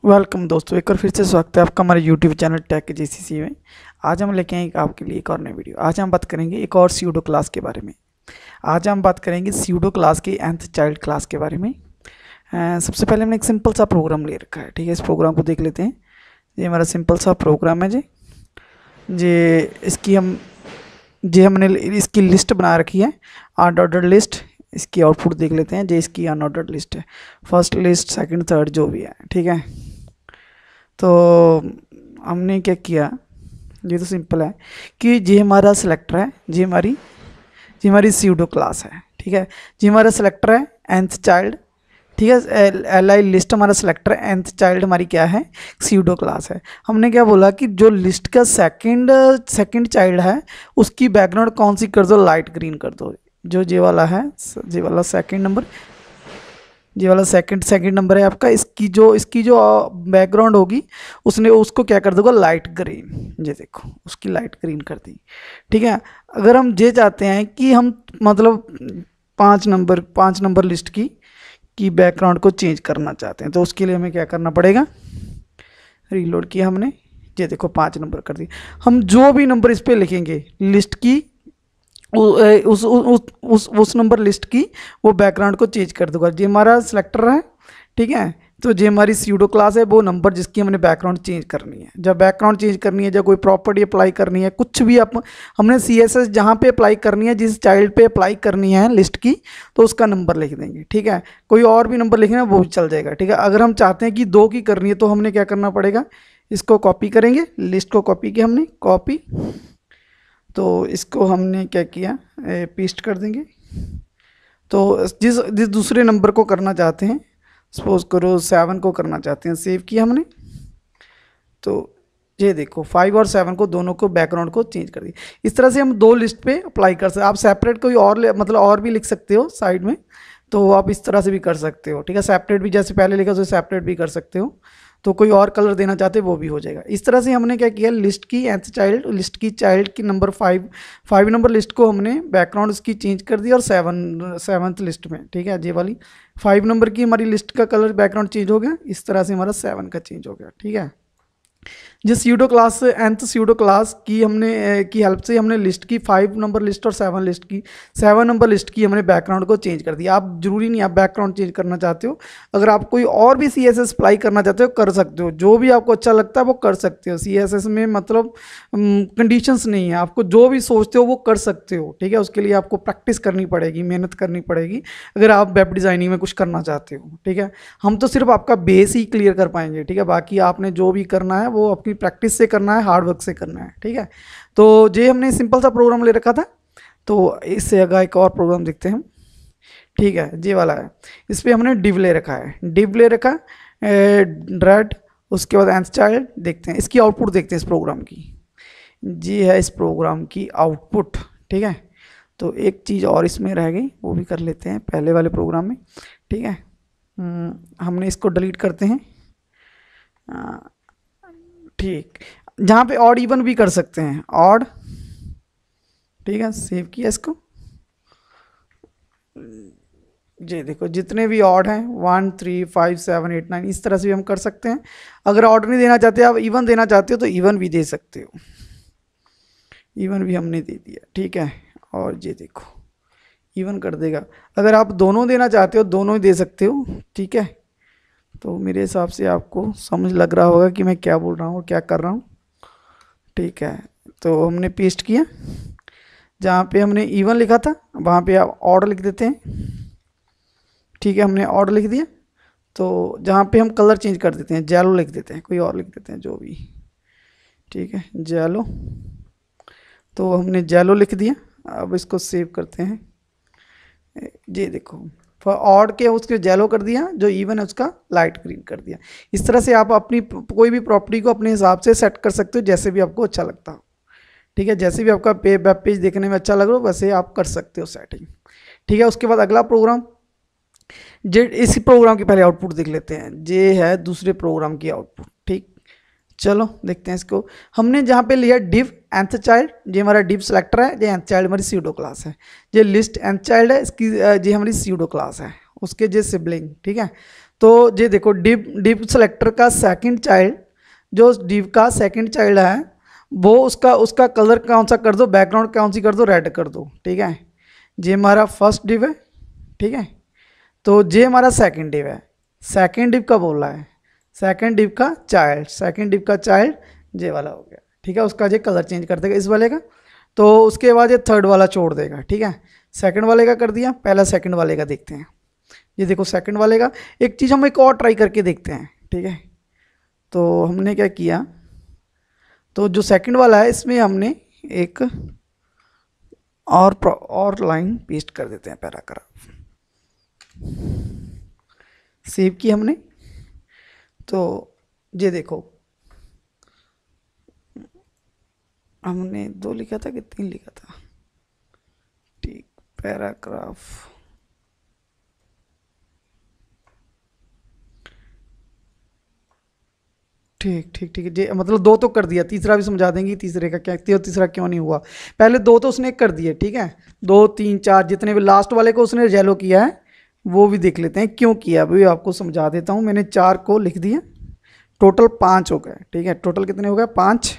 Welcome दोस्तों, एक बार फिर से स्वागत है आपका हमारे यूट्यूब चैनल टेक जीसीसी में। आज हम लेके आए आपके लिए एक और नई वीडियो। आज हम बात करेंगे एक और स्यूडो क्लास के बारे में। आज हम बात करेंगे स्यूडो क्लास की nth चाइल्ड क्लास के बारे में। सबसे पहले हमने एक सिंपल सा प्रोग्राम ले रखा है, ठीक है। इस प्रोग्राम को देख लेते हैं। ये हमारा सिंपल सा प्रोग्राम है जी हमने इसकी लिस्ट बना रखी है, अनऑर्डर्ड लिस्ट। इसकी आउटपुट देख लेते हैं। जी इसकी अनऑर्डर्ड लिस्ट है, फर्स्ट लिस्ट सेकंड थर्ड जो भी है, ठीक है। तो हमने क्या किया, ये तो सिंपल है कि ये हमारा सिलेक्टर है, ये हमारी स्यूडो क्लास है, ठीक है। ये हमारा सिलेक्टर है nth चाइल्ड, ठीक है। li लिस्ट हमारा सिलेक्टर है, nth चाइल्ड हमारी क्या है, स्यूडो क्लास है। हमने क्या बोला कि जो लिस्ट का सेकंड चाइल्ड है उसकी बैकग्राउंड कौन सी कर दो, लाइट ग्रीन कर दो। जो ये वाला है, ये वाला सेकंड नंबर, ये वाला सेकंड नंबर है आपका। इसकी जो बैकग्राउंड होगी उसको क्या कर दोगे, लाइट ग्रीन। ये देखो उसकी लाइट ग्रीन कर दी, ठीक है। अगर हम ये चाहते हैं कि हम मतलब पाँच नंबर लिस्ट की बैकग्राउंड को चेंज करना चाहते हैं, तो उसके लिए हमें क्या करना पड़ेगा, रीलोड किया हमने, ये देखो 5 नंबर कर दी। हम जो भी नंबर इस पे लिखेंगे लिस्ट की उस नंबर लिस्ट की वो बैकग्राउंड को चेंज कर दूंगा। ये हमारा सिलेक्टर है, ठीक है। तो ये हमारी स्यूडो क्लास है, वो नंबर जिसकी हमने बैकग्राउंड चेंज करनी है। जब बैकग्राउंड चेंज करनी है, जब कोई प्रॉपर्टी अप्लाई करनी है, कुछ भी हमने CSS जहाँ पे अप्लाई करनी है, जिस चाइल्ड पे अप्लाई करनी है लिस्ट की, तो उसका नंबर लिख देंगे, ठीक है। कोई और भी नंबर लिखना है वो भी चल जाएगा, ठीक है। अगर हम चाहते हैं कि 2 की करनी है तो हमने क्या करना पड़ेगा, इसको कॉपी करेंगे, लिस्ट को कॉपी किया हमने, कॉपी, तो इसको हमने क्या किया, पेस्ट कर देंगे। तो जिस दूसरे नंबर को करना चाहते हैं, सपोज करो 7 को करना चाहते हैं, सेव किया हमने। तो ये देखो 5 और 7 को दोनों को बैकग्राउंड को चेंज कर दिया। इस तरह से हम 2 लिस्ट पे अप्लाई कर सकते हैं। आप सेपरेट कोई और मतलब और भी लिख सकते हो साइड में, तो आप इस तरह से भी कर सकते हो, ठीक है। सेपरेट भी जैसे पहले लिखा तो सेपरेट भी कर सकते हो। तो कोई और कलर देना चाहते वो भी हो जाएगा। इस तरह से हमने क्या किया, लिस्ट की nth चाइल्ड, लिस्ट की चाइल्ड की नंबर 5 नंबर लिस्ट को हमने बैकग्राउंड उसकी चेंज कर दिया, और 7th लिस्ट में, ठीक है, ये वाली 5 नंबर की हमारी लिस्ट का कलर बैकग्राउंड चेंज हो गया। इस तरह से हमारा 7 का चेंज हो गया, ठीक है। जिस pseudo class nth pseudo class की हेल्प से हमने लिस्ट की 5 नंबर लिस्ट और 7 नंबर लिस्ट की हमने बैकग्राउंड को चेंज कर दिया। आप जरूरी नहीं आप बैकग्राउंड चेंज करना चाहते हो, अगर आप कोई और भी CSS अप्लाई करना चाहते हो कर सकते हो। जो भी आपको अच्छा लगता है वो कर सकते हो। CSS में मतलब कंडीशंस नहीं है, आपको जो भी सोचते हो वो कर सकते हो, ठीक है। उसके लिए आपको प्रैक्टिस करनी पड़ेगी, मेहनत करनी पड़ेगी, अगर आप वेब डिज़ाइनिंग में कुछ करना चाहते हो, ठीक है। हम तो सिर्फ आपका बेस ही क्लियर कर पाएंगे, ठीक है। बाकी आपने जो भी करना है वो अपनी प्रैक्टिस से करना है, हार्ड वर्क से करना है, ठीक है। तो ये हमने सिंपल सा प्रोग्राम ले रखा था। तो इससे अगर एक और प्रोग्राम देखते हैं हम, ठीक है, ये वाला है। इस पर हमने डिव ले रखा है, ड्रेड, उसके बाद nth चाइल्ड। देखते हैं इसकी आउटपुट, देखते हैं इस प्रोग्राम की। ये है इस प्रोग्राम की आउटपुट, ठीक है। तो एक चीज़ और इसमें रह गई, वो भी कर लेते हैं पहले वाले प्रोग्राम में, ठीक है। हमने इसको डिलीट करते हैं, ठीक। जहाँ पे ऑड इवन भी कर सकते हैं, ऑड, ठीक है। सेव किया इसको। ये देखो जितने भी ऑड हैं 1 3 5 7 8 9, इस तरह से भी हम कर सकते हैं। अगर ऑड नहीं देना चाहते, आप इवन देना चाहते हो तो इवन भी दे सकते हो, इवन भी हमने दे दिया, ठीक है। और ये देखो इवन कर देगा। अगर आप दोनों देना चाहते हो दोनों ही दे सकते हो, ठीक है। तो मेरे हिसाब से आपको समझ लग रहा होगा कि मैं क्या बोल रहा हूँ, क्या कर रहा हूँ, ठीक है। तो हमने पेस्ट किया, जहाँ पे हमने इवन लिखा था वहाँ पे आप ऑर्डर लिख देते हैं, ठीक है। हमने ऑर्डर लिख दिया। तो जहाँ पे हम कलर चेंज कर देते हैं, जेलो लिख देते हैं, कोई और लिख देते हैं जो भी, ठीक है, जेलो। तो हमने जेलो लिख दिया। अब इसको सेव करते हैं। ये देखो ऑड के उसके जेलो कर दिया, जो इवन है उसका लाइट ग्रीन कर दिया। इस तरह से आप अपनी कोई भी प्रॉपर्टी को अपने हिसाब से सेट कर सकते हो, जैसे भी आपको अच्छा लगता हो, ठीक है। जैसे भी आपका वेब पेज देखने में अच्छा लग रहा हो वैसे आप कर सकते हो सेटिंग, ठीक है। उसके बाद अगला प्रोग्राम, इसी प्रोग्राम की पहले आउटपुट देख लेते हैं। ये है दूसरे प्रोग्राम की आउटपुट, ठीक। चलो देखते हैं इसको। हमने जहाँ पे लिया डिव nth चाइल्ड, ये हमारा डिव सेलेक्टर है, ये nth चाइल्ड हमारी स्यूडो क्लास है। ये लिस्ट nth चाइल्ड है, इसकी ये हमारी स्यूडो क्लास है, उसके जे सिबलिंग, ठीक है। तो ये देखो डिव सेलेक्टर का सेकंड चाइल्ड, जो डिव का सेकंड चाइल्ड है वो उसका कलर कौन सा कर दो, बैकग्राउंड कौन सी कर दो, रेड कर दो। ठीक है, ये हमारा फर्स्ट डिव है। ठीक है, तो ये हमारा सेकंड डिव है। सेकंड डिव का बोल रहा है, सेकंड डिव का चाइल्ड, सेकंड डिव का चाइल्ड ये वाला हो गया। ठीक है, उसका ये कलर चेंज कर देगा इस वाले का। तो उसके बाद ये थर्ड वाला छोड़ देगा। ठीक है, सेकंड वाले का कर दिया, पहला सेकंड वाले का देखते हैं। ये देखो सेकंड वाले का एक चीज़ हम एक और ट्राई करके देखते हैं। ठीक है, तो हमने क्या किया, तो जो सेकंड वाला है इसमें हमने एक और लाइन पेस्ट कर देते हैं, पैराग्राफ सेव की हमने। तो ये देखो हमने 2 लिखा था कि 3 लिखा था। ठीक, पैराग्राफ ठीक ठीक ठीक है जी, मतलब 2 तो कर दिया, तीसरा भी समझा देंगे तीसरे का क्या, तीसरा क्यों नहीं हुआ। पहले 2 तो उसने कर दिए। ठीक है, 2 3 4 जितने भी लास्ट वाले को उसने येलो किया है वो भी देख लेते हैं क्यों किया, अभी आपको समझा देता हूँ। मैंने 4 को लिख दिया, टोटल 5 हो गए। ठीक है, टोटल कितने हो गए, 5।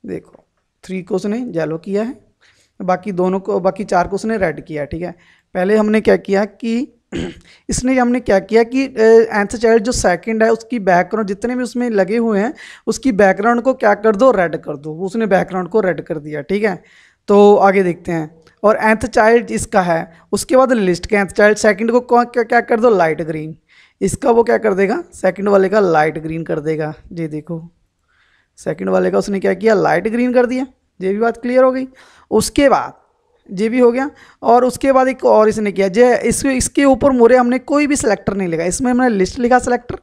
देखो 3 को उसने येलो किया है, बाकी दोनों को, बाकी 4 को उसने रेड किया। ठीक है, पहले हमने क्या किया कि इसने हमने क्या किया कि एंथ चाइल्ड जो सेकंड है उसकी बैकग्राउंड जितने भी उसमें लगे हुए हैं उसकी बैकग्राउंड को क्या कर दो, रेड कर दो। उसने बैकग्राउंड को रेड कर दिया। ठीक है, तो आगे देखते हैं। और एंथ चाइल्ड इसका है, उसके बाद लिस्ट के एंथ चाइल्ड सेकंड को क्या कर दो, लाइट ग्रीन। इसका वो क्या कर देगा, सेकंड वाले का लाइट ग्रीन कर देगा। ये देखो सेकंड वाले का उसने क्या किया, लाइट ग्रीन कर दिया। ये भी बात क्लियर हो गई। उसके बाद ये भी हो गया, और उसके बाद एक और इसने किया, जे इसके ऊपर मोरे हमने कोई भी सिलेक्टर नहीं लिखा। इसमें हमने लिस्ट लिखा सिलेक्टर,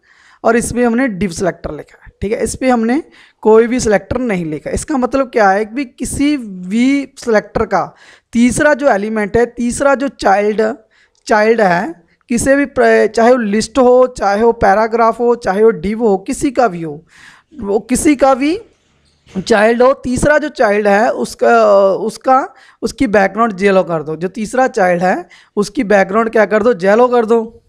और इसमें हमने डिव सिलेक्टर लिखा। ठीक है, इस पर हमने कोई भी सिलेक्टर नहीं लिखा। इसका मतलब क्या है कि किसी भी सिलेक्टर का तीसरा जो एलिमेंट है, तीसरा जो चाइल्ड है, किसी भी, चाहे वो लिस्ट हो, चाहे वो पैराग्राफ हो, चाहे वो डिव हो, किसी का भी हो, वो किसी का भी चाइल्ड हो, तीसरा जो चाइल्ड है उसकी बैकग्राउंड येलो कर दो। जो तीसरा चाइल्ड है उसकी बैकग्राउंड क्या कर दो, येलो कर दो।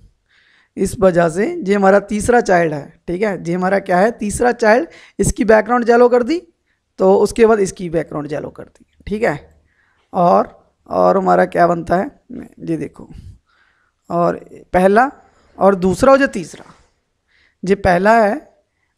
इस वजह से ये हमारा तीसरा चाइल्ड है। ठीक है, ये हमारा क्या है, तीसरा चाइल्ड, इसकी बैकग्राउंड येलो कर दी, तो उसके बाद इसकी बैकग्राउंड येलो कर दी। ठीक है, और हमारा क्या बनता है, ये देखो, और पहला और दूसरा और जो तीसरा, ये पहला है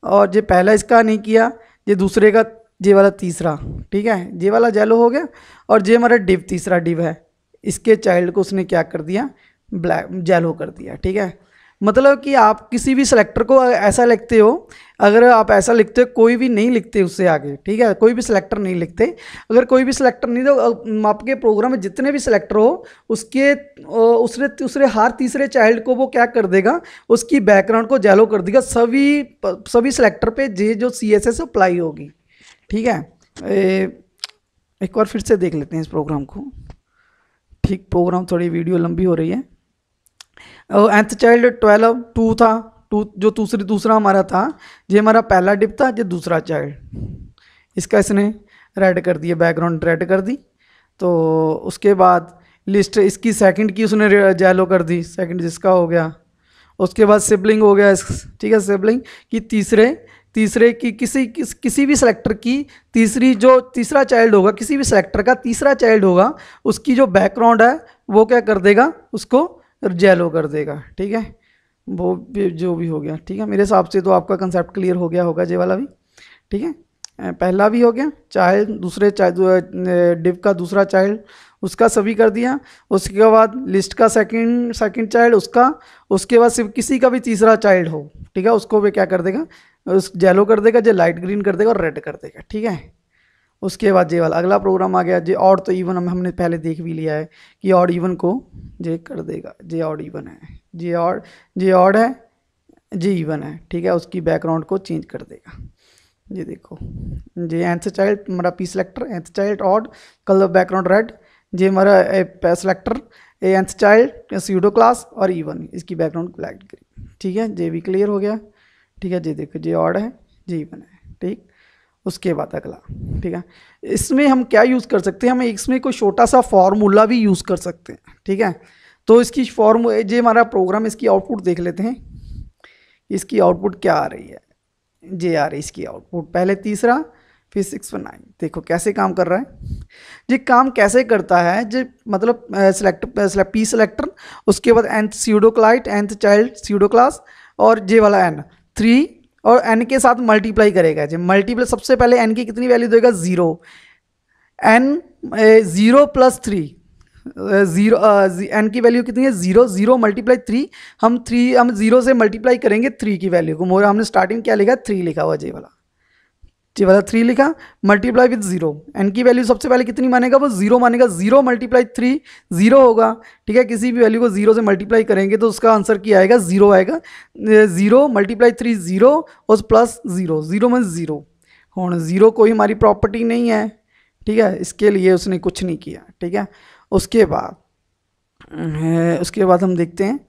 और ये पहला इसका नहीं किया, ये दूसरे का, ये वाला तीसरा। ठीक है, ये वाला येलो हो गया, और ये हमारा डिव, तीसरा डिव है, इसके चाइल्ड को उसने क्या कर दिया, ब्लैक येलो कर दिया। ठीक है, मतलब कि आप किसी भी सिलेक्टर को ऐसा लिखते हो, अगर आप ऐसा लिखते हो, कोई भी नहीं लिखते उससे आगे। ठीक है, कोई भी सिलेक्टर नहीं लिखते। अगर कोई भी सिलेक्टर नहीं, तो आपके प्रोग्राम में जितने भी सिलेक्टर हो उसने हर तीसरे चाइल्ड को वो क्या कर देगा, उसकी बैकग्राउंड को येलो कर देगा। सभी सिलेक्टर पे जे जो CSS अप्लाई होगी। ठीक है, एक बार फिर से देख लेते हैं इस प्रोग्राम को। ठीक, प्रोग्राम थोड़ी वीडियो लंबी हो रही है। एंथ चाइल्ड 12 2 था, 2 जो दूसरा हमारा था, ये हमारा पहला डिप था, ये दूसरा चाइल्ड, इसका इसने रेड कर दिया, बैकग्राउंड रेड कर दी। तो उसके बाद लिस्ट, इसकी सेकंड की उसने येलो कर दी, सेकंड जिसका हो गया। उसके बाद सिबलिंग हो गया। ठीक है, सिबलिंग की तीसरे की किसी भी सिलेक्टर की तीसरा चाइल्ड होगा, किसी भी सिलेक्टर का तीसरा चाइल्ड होगा, उसकी जो बैकग्राउंड है वो क्या कर देगा, उसको येलो कर देगा। ठीक है, वो भी जो भी हो गया। ठीक है, मेरे हिसाब से तो आपका कंसेप्ट क्लियर हो गया होगा, ये वाला भी। ठीक है, पहला भी हो गया चाइल्ड, दूसरे डिव का दूसरा चाइल्ड, उसका सभी कर दिया। उसके बाद लिस्ट का सेकंड चाइल्ड उसका, उसके बाद सिर्फ किसी का भी तीसरा चाइल्ड हो, ठीक है, उसको भी क्या कर देगा, उस येलो कर देगा, जो लाइट ग्रीन कर देगा और रेड कर देगा। ठीक है, उसके बाद ये वाला अगला प्रोग्राम आ गया। जे ऑड तो इवन हमने पहले देख भी लिया है कि ऑड इवन को जे कर देगा, जे ऑड इवन है, जे ऑड है, जे इवन है। ठीक है, उसकी बैकग्राउंड को चेंज कर देगा। ये देखो, जे एंथ चाइल्ड हमारा P selector, nth child odd, colour background red. जे हमारा selector nth child pseudo class और इवन, इसकी बैकग्राउंड ब्लैक ग्रीन। ठीक है, जे भी क्लियर हो गया। ठीक है, जे देखो, जे ऑड है, जे इवन है। ठीक, उसके बाद अगला। ठीक है, इसमें हम क्या यूज़ कर सकते हैं, हम इसमें कोई छोटा सा फॉर्मूला भी यूज़ कर सकते हैं। ठीक है, तो इसकी जो हमारा प्रोग्राम, इसकी आउटपुट देख लेते हैं। इसकी आउटपुट क्या आ रही है, जे आ रही है इसकी आउटपुट। पहले तीसरा फिर 6 और 9। देखो कैसे काम कर रहा है जी। काम कैसे करता है जी, मतलब पी सेलेक्टर, उसके बाद nth स्यूडोक्लाइट, nth child pseudo class, और जे वाला n 3 और n के साथ मल्टीप्लाई करेगा जी। मल्टीप्लाई सबसे पहले n की कितनी वैल्यू देगा, 0। n 0 प्लस 3, 0 n की वैल्यू कितनी है, 0। 0 मल्टीप्लाई 3, हम 0 से मल्टीप्लाई करेंगे 3 की वैल्यू को। मोर हमने स्टार्टिंग क्या लिखा, 3 लिखा हुआ, जे वाला 3 लिखा, मल्टीप्लाई विद 0। n की वैल्यू सबसे पहले कितनी मानेगा, वो 0 मानेगा। 0 मल्टीप्लाई 3 0 होगा, ठीक है। किसी भी वैल्यू को 0 से मल्टीप्लाई करेंगे तो उसका आंसर क्या आएगा, 0 आएगा। 0 मल्टीप्लाई 3 0 और प्लस 0, 0 में 0। हूँ 0 कोई हमारी प्रॉपर्टी नहीं है, ठीक है, इसके लिए उसने कुछ नहीं किया, ठीक है। उसके बाद हम देखते हैं,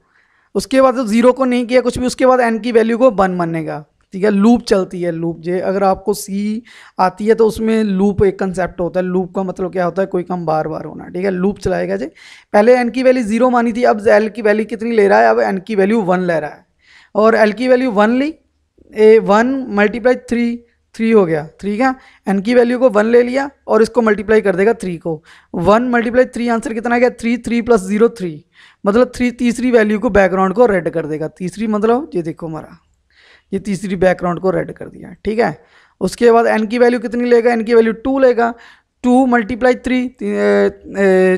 उसके बाद तो 0 को नहीं किया कुछ भी, उसके बाद n की वैल्यू को 1 मानेगा, ठीक है। लूप चलती है, लूप जे अगर आपको सी आती है तो उसमें लूप एक कंसेप्ट होता है। लूप का मतलब क्या होता है, कोई काम बार बार होना, ठीक है। लूप चलाएगा जी। पहले n की वैल्यू 0 मानी थी, अब l की वैल्यू कितनी ले रहा है, अब n की वैल्यू 1 ले रहा है, और l की वैल्यू 1 ली, 1 मल्टीप्लाई 3 हो गया, ठीक है। n की वैल्यू को 1 ले लिया और इसको मल्टीप्लाई कर देगा 3 को। 1 मल्टीप्लाई 3 आंसर कितना आ गया, 3। 3 प्लस 0 3, मतलब 3 तीसरी वैल्यू को बैकग्राउंड को रेड कर देगा। तीसरी मतलब ये देखो हमारा, ये तीसरी बैकग्राउंड को रेड कर दिया, ठीक है। उसके बाद n की वैल्यू कितनी लेगा, n की वैल्यू 2 लेगा। 2 मल्टीप्लाई 3,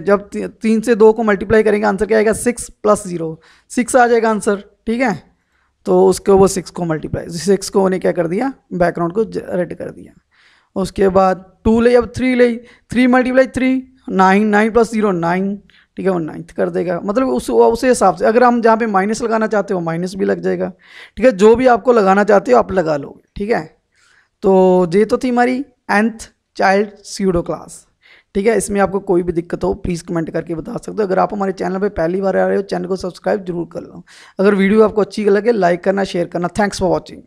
जब 3 से 2 को मल्टीप्लाई करेंगे आंसर क्या आएगा, 6 प्लस 0, 6 आ जाएगा आंसर, ठीक है। तो उसको वो 6 को मल्टीप्लाई, 6 को उन्हें क्या कर दिया, बैकग्राउंड को रेड कर दिया। उसके बाद 2 ले, अब 3 ले, 3 मल्टीप्लाई 3 9, 9 प्लस 0 9, ठीक है, वो 9th कर देगा। मतलब उसे हिसाब से अगर हम जहाँ पे माइनस लगाना चाहते हो माइनस भी लग जाएगा, ठीक है। जो भी आपको लगाना चाहते हो आप लगा लोगे, ठीक है। तो ये तो थी हमारी nth चाइल्ड स्यूडो क्लास, ठीक है। इसमें आपको कोई भी दिक्कत हो प्लीज़ कमेंट करके बता सकते हो। अगर आप हमारे चैनल पे पहली बार आ रहे हो, चैनल को सब्सक्राइब जरूर कर लो। अगर वीडियो आपको अच्छी लगे लाइक करना, शेयर करना। Thanks for watching.